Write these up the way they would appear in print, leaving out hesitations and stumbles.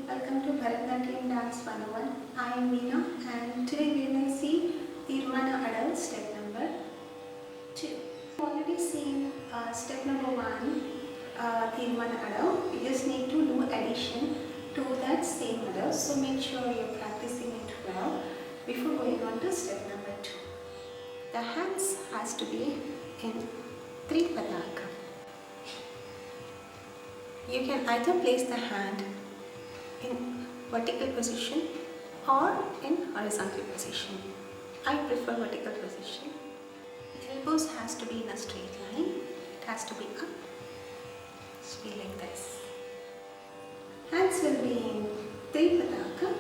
welcome to Bharatnatyam Dance 101. I am Veena and today we will see Teermana adav step number 2. We've already seen step number 1, Teermana adav. You just need to do addition to that same adav. So make sure you're practicing it well before going on to step number 2. The hands has to be in Teermana. You can either place the hand in vertical position or in horizontal position. I prefer vertical position. Elbows has to be in a straight line. It has to be up. It should be like this. Hands will be in Teermana.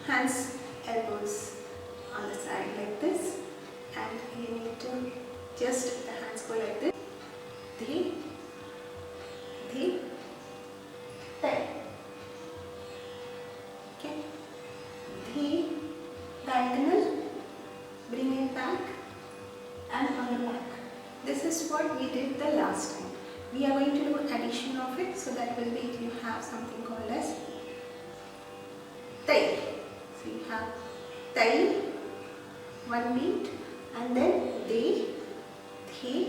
Hands, elbows on the side like this, and you need to just the hands go like this. The pen. Okay. The diagonal, bring it back and on the back. This is what we did the last time. We are going to do addition of it, so that will be you have something called as tail. So you have tail, one beat, and then the tail.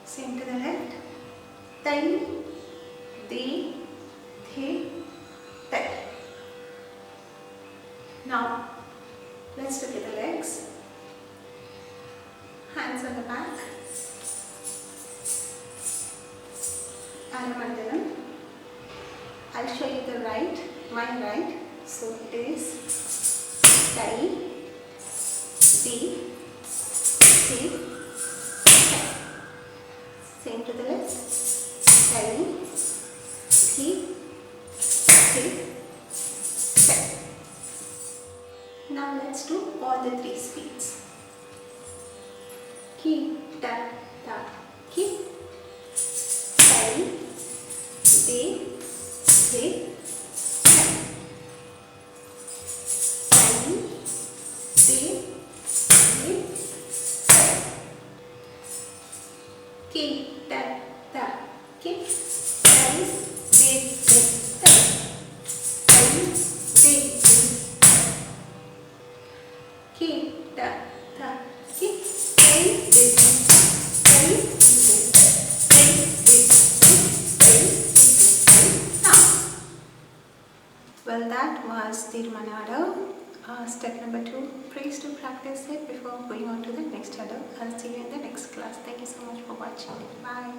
Same to the left. Tail, the, tail. Now, let's look at the legs. Hands on the back. Mandalam. I'll show you the right, my right. So it is tail, the, tail. Same to the left. Tail, the, tail. Now let's do all the three speeds. Ki, ta, ta, ki. Tail, de, de, ta. Tail, de, de, ta. Ki, ta, ta, ki. Tail, de, de, ta. Tail, de, de. Ki, ta, ta, ki. Tail, de, de. Tail, de, de. Tail, de, de. Tail, de, de. Now, well, that was Teermana adav. Step number 2. Please do practice it before going on to the next adav. I'll see you in the next class. Thank you so much for watching. Bye.